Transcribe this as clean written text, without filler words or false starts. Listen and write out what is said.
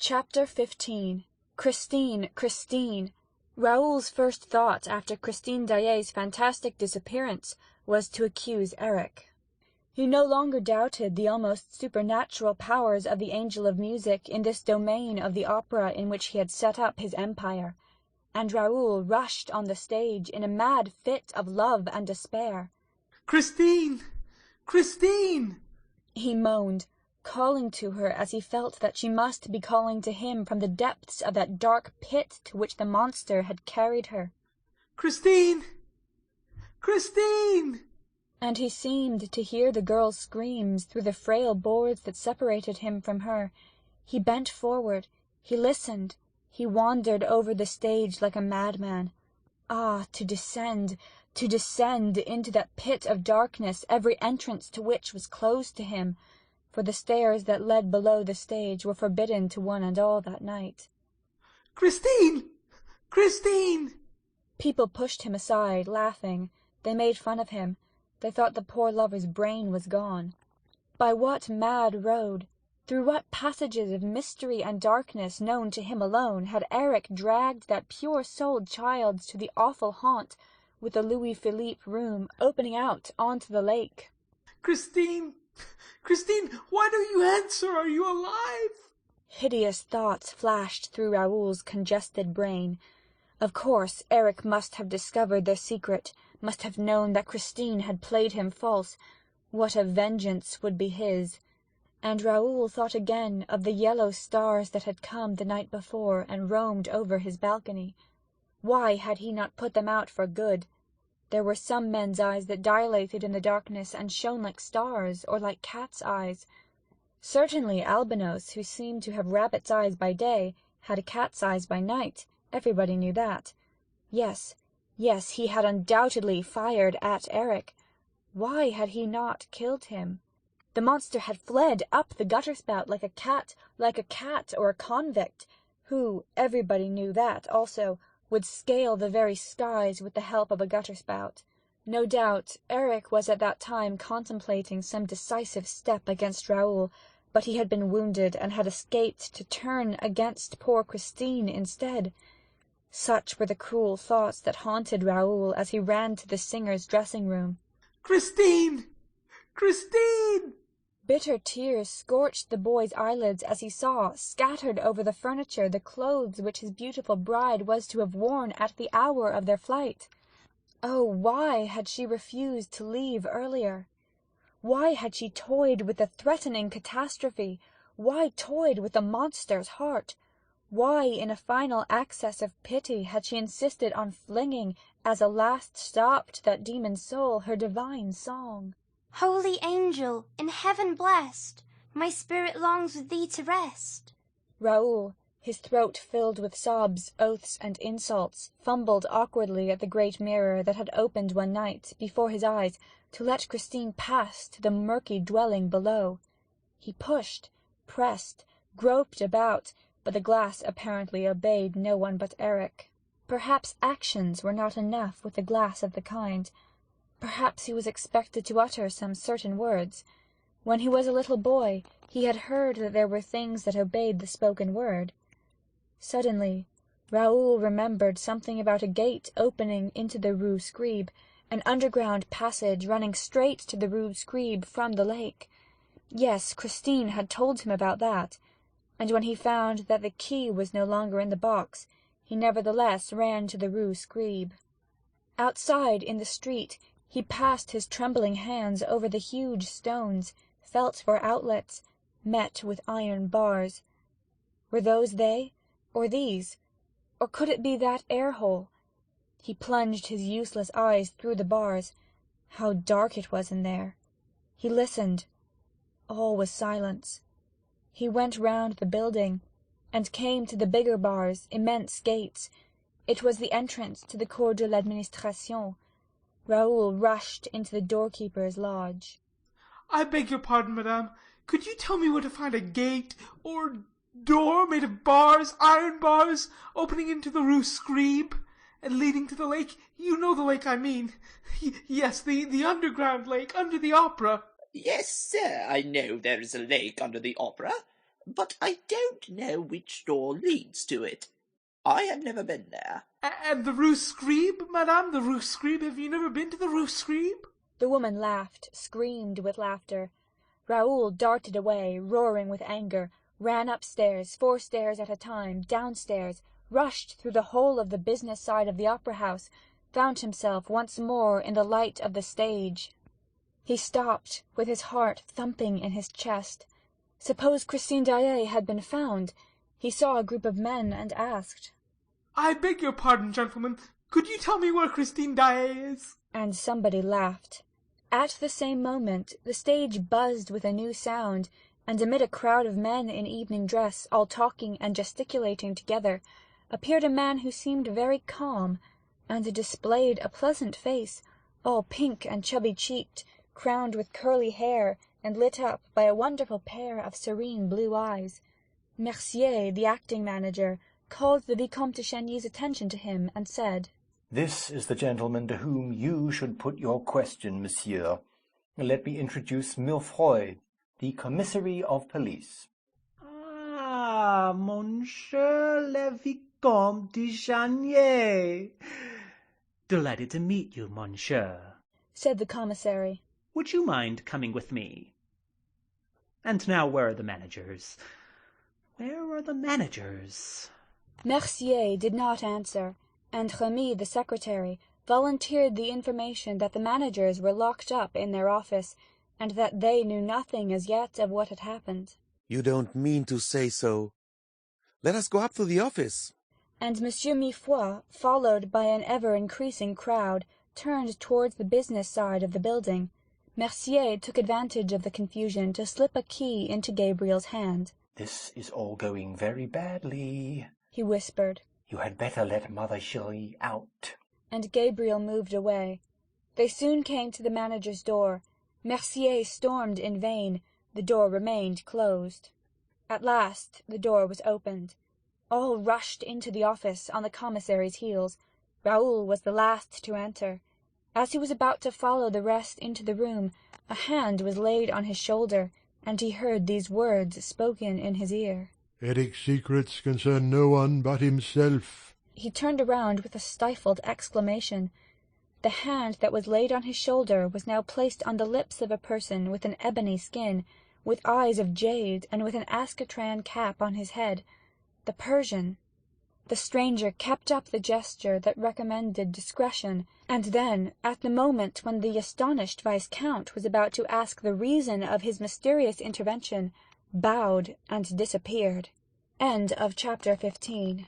Chapter 15. Christine, Christine! Raoul's first thought after Christine Daae's fantastic disappearance was to accuse Eric. He no longer doubted the almost supernatural powers of the angel of music in this domain of the opera in which he had set up his empire, and Raoul rushed on the stage in a mad fit of love and despair. "Christine! Christine!" he moaned, calling to her as he felt that she must be calling to him from the depths of that dark pit to which the monster had carried her. "Christine! Christine!" And he seemed to hear the girl's screams through the frail boards that separated him from her. He bent forward, he listened, he wandered over the stage like a madman. Ah, to descend into that pit of darkness, every entrance to which was closed to him, for the stairs that led below the stage were forbidden to one and all that night. "Christine! Christine!" People pushed him aside, laughing. They made fun of him. They thought the poor lover's brain was gone. By what mad road, through what passages of mystery and darkness known to him alone, had Eric dragged that pure-souled child to the awful haunt, with the Louis Philippe room opening out onto the lake? "Christine! Christine, why don't you answer? Are you alive?" Hideous thoughts flashed through Raoul's congested brain. Of course, Eric must have discovered their secret, must have known that Christine had played him false. What a vengeance would be his! And Raoul thought again of the yellow stars that had come the night before and roamed over his balcony. Why had he not put them out for good? There were some men's eyes that dilated in the darkness and shone like stars, or like cats' eyes. Certainly Albinos, who seemed to have rabbits' eyes by day, had cat's eyes by night. Everybody knew that. Yes, he had undoubtedly fired at Eric. Why had he not killed him? The monster had fled up the gutter-spout like a cat or a convict, who, everybody knew that also, would scale the very skies with the help of a gutter-spout. No doubt Eric was at that time contemplating some decisive step against Raoul, but he had been wounded and had escaped to turn against poor Christine instead. Such were the cruel thoughts that haunted Raoul as he ran to the singer's dressing-room. "Christine! Christine!" Bitter tears scorched the boy's eyelids as he saw, scattered over the furniture, the clothes which his beautiful bride was to have worn at the hour of their flight. Oh, why had she refused to leave earlier? Why had she toyed with the threatening catastrophe? Why toyed with the monster's heart? Why, in a final access of pity, had she insisted on flinging, as a last stop to that demon's soul, her divine song? Holy angel, in heaven blessed, my spirit longs with thee to rest. Raoul, his throat filled with sobs, oaths, and insults, fumbled awkwardly at the great mirror that had opened one night, before his eyes, to let Christine pass to the murky dwelling below. He pushed, pressed, groped about, but the glass apparently obeyed no one but Eric. Perhaps actions were not enough with a glass of the kind. Perhaps he was expected to utter some certain words. When he was a little boy, he had heard that there were things that obeyed the spoken word. Suddenly, Raoul remembered something about a gate opening into the Rue Scribe, an underground passage running straight to the Rue Scribe from the lake. Yes, Christine had told him about that, and when he found that the key was no longer in the box, he nevertheless ran to the Rue Scribe. Outside, in the street, he passed his trembling hands over the huge stones, felt for outlets, met with iron bars. Were those they, or these? Or could it be that air-hole? He plunged his useless eyes through the bars. How dark it was in there! He listened. All was silence. He went round the building, and came to the bigger bars, immense gates. It was the entrance to the Cour de l'Administration. Raoul rushed into the doorkeeper's lodge. "I beg your pardon, madame. Could you tell me where to find a gate or door made of bars, iron bars, opening into the Rue Scribe and leading to the lake? You know the lake I mean. Yes, the underground lake under the opera." "Yes, sir, I know there is a lake under the opera, but I don't know which door leads to it. I have never been there. And the Rue Scribe, madame, the Rue Scribe, have you never been to the Rue Scribe? The woman laughed, screamed with laughter. Raoul darted away, roaring with anger, ran upstairs, 4 stairs at a time, downstairs, rushed through the whole of the business side of the opera-house, found himself once more in the light of the stage. He stopped, with his heart thumping in his chest. Suppose Christine Daae had been found? He saw a group of men and asked, I beg your pardon, gentlemen. Could you tell me where Christine Daae is? And somebody laughed. At the same moment the stage buzzed with a new sound, and amid a crowd of men in evening dress, all talking and gesticulating together, appeared a man who seemed very calm, and displayed a pleasant face, all pink and chubby-cheeked, crowned with curly hair, and lit up by a wonderful pair of serene blue eyes. Mercier, the acting manager, called the Vicomte de Chagny's attention to him, and said, This is the gentleman to whom you should put your question, monsieur. Let me introduce Millefroy, the commissary of police. Ah, Monsieur le Vicomte de Chagny. Delighted to meet you, monsieur, said the commissary. Would you mind coming with me? And now, where are the managers? Where are the managers? Mercier did not answer, and Remy, the secretary, volunteered the information that the managers were locked up in their office, and that they knew nothing as yet of what had happened. You don't mean to say so. Let us go up to the office. And Monsieur Mifroid, followed by an ever-increasing crowd, turned towards the business side of the building. Mercier took advantage of the confusion to slip a key into Gabriel's hand. This is all going very badly, he whispered. You had better let Mother Chérie out. And Gabriel moved away. They soon came to the manager's door. Mercier stormed in vain. The door remained closed. At last the door was opened. All rushed into the office on the commissary's heels. Raoul was the last to enter. As he was about to follow the rest into the room, a hand was laid on his shoulder, and he heard these words spoken in his ear. Eric's secrets concern no one but himself. He turned around with a stifled exclamation. The hand that was laid on his shoulder was now placed on the lips of a person with an ebony skin, with eyes of jade, and with an Ascatran cap on his head. The Persian. The stranger kept up the gesture that recommended discretion, and then, at the moment when the astonished Viscount was about to ask the reason of his mysterious intervention, bowed and disappeared. End of chapter 15.